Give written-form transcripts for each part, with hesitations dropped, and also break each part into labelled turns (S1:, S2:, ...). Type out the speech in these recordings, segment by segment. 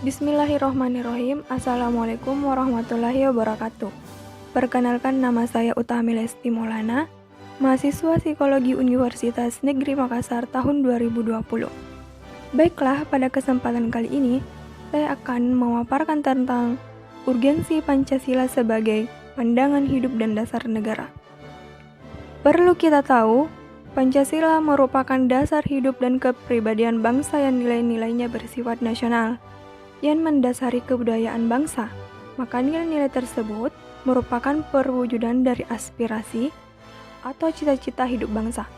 S1: Bismillahirrohmanirrohim. Assalamualaikum warahmatullahi wabarakatuh. Perkenalkan, nama saya Utami Lesti Maulana, mahasiswa Psikologi Universitas Negeri Makassar tahun 2020. Baiklah, pada kesempatan kali ini, saya akan memaparkan tentang urgensi Pancasila sebagai pandangan hidup dan dasar negara. Perlu kita tahu, Pancasila merupakan dasar hidup dan kepribadian bangsa yang nilai-nilainya bersifat nasional, yang mendasari kebudayaan bangsa. Maka nilai-nilai tersebut merupakan perwujudan dari aspirasi atau cita-cita hidup bangsa.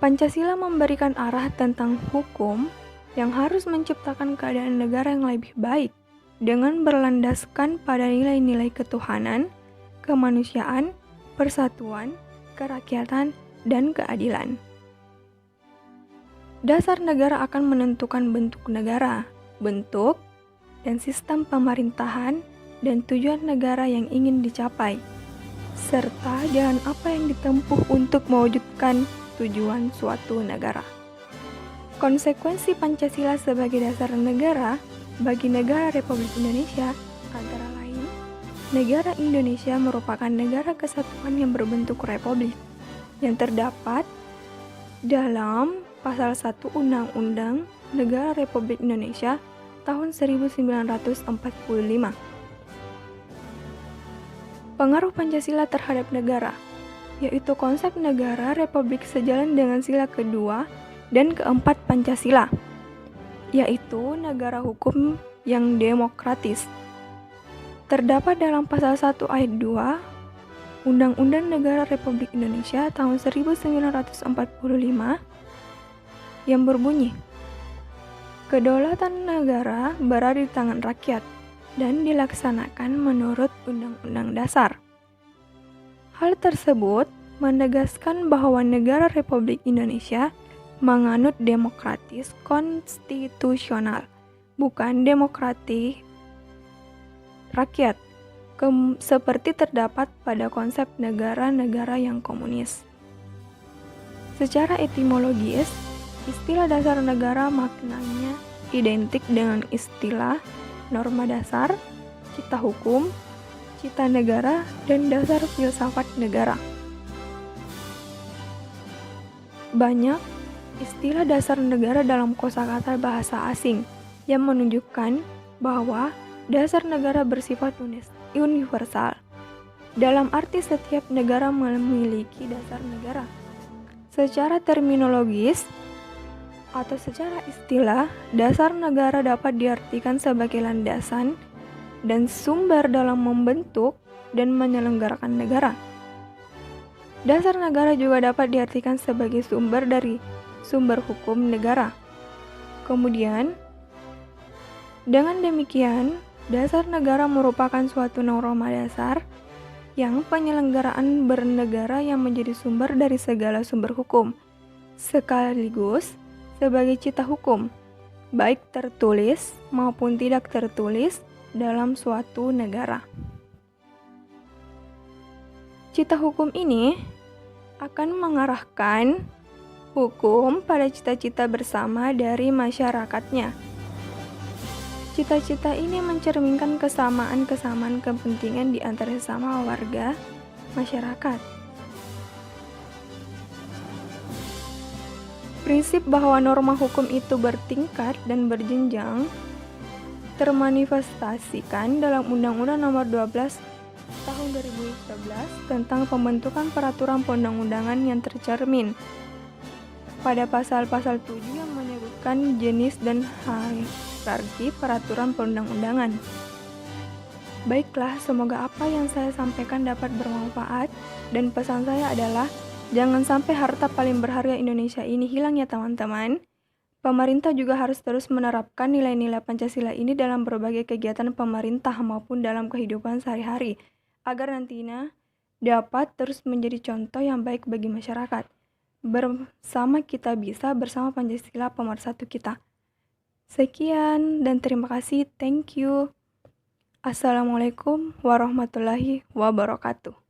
S1: Pancasila memberikan arah tentang hukum yang harus menciptakan keadaan negara yang lebih baik dengan berlandaskan pada nilai-nilai ketuhanan, kemanusiaan, persatuan, kerakyatan, dan keadilan. Dasar negara akan menentukan bentuk negara, bentuk, dan sistem pemerintahan dan tujuan negara yang ingin dicapai, serta jalan apa yang ditempuh untuk mewujudkan tujuan suatu negara. Konsekuensi Pancasila sebagai dasar negara bagi negara Republik Indonesia antara lain, negara Indonesia merupakan negara kesatuan yang berbentuk republik yang terdapat dalam Pasal 1 Undang-Undang Negara Republik Indonesia tahun 1945. Pengaruh Pancasila terhadap negara, yaitu konsep negara republik sejalan dengan sila kedua dan keempat Pancasila, yaitu negara hukum yang demokratis. Terdapat dalam Pasal 1 Ayat 2 Undang-Undang Negara Republik Indonesia tahun 1945 yang berbunyi, kedaulatan negara berada di tangan rakyat dan dilaksanakan menurut Undang-Undang Dasar. Hal tersebut menegaskan bahwa negara Republik Indonesia menganut demokratis konstitusional, bukan demokratik rakyat, seperti terdapat pada konsep negara-negara yang komunis. Secara etimologis, istilah dasar negara maknanya identik dengan istilah norma dasar, cita hukum, cita negara, dan dasar filsafat negara. Banyak istilah dasar negara dalam kosakata bahasa asing yang menunjukkan bahwa dasar negara bersifat universal. Dalam arti setiap negara memiliki dasar negara. Secara terminologis atau secara istilah, dasar negara dapat diartikan sebagai landasan dan sumber dalam membentuk dan menyelenggarakan negara. Dasar negara juga dapat diartikan sebagai sumber dari sumber hukum negara. Kemudian, dengan demikian, dasar negara merupakan suatu norma dasar yang penyelenggaraan bernegara yang menjadi sumber dari segala sumber hukum, sekaligus sebagai cita hukum, baik tertulis maupun tidak tertulis dalam suatu negara. Cita hukum ini akan mengarahkan hukum pada cita-cita bersama dari masyarakatnya. Cita-cita ini mencerminkan kesamaan-kesamaan kepentingan di antara sesama warga masyarakat. Prinsip bahwa norma hukum itu bertingkat dan berjenjang termanifestasikan dalam Undang-Undang Nomor 12 Tahun 2011 tentang pembentukan peraturan perundang-undangan yang tercermin pada pasal-pasal 7 yang menyebutkan jenis dan hierarki peraturan perundang-undangan. Baiklah, semoga apa yang saya sampaikan dapat bermanfaat, dan pesan saya adalah jangan sampai harta paling berharga Indonesia ini hilang ya teman-teman. Pemerintah juga harus terus menerapkan nilai-nilai Pancasila ini dalam berbagai kegiatan pemerintah maupun dalam kehidupan sehari-hari, agar nantinya dapat terus menjadi contoh yang baik bagi masyarakat. Bersama kita bisa, bersama Pancasila pemersatu kita. Sekian dan terima kasih. Thank you. Assalamualaikum warahmatullahi wabarakatuh.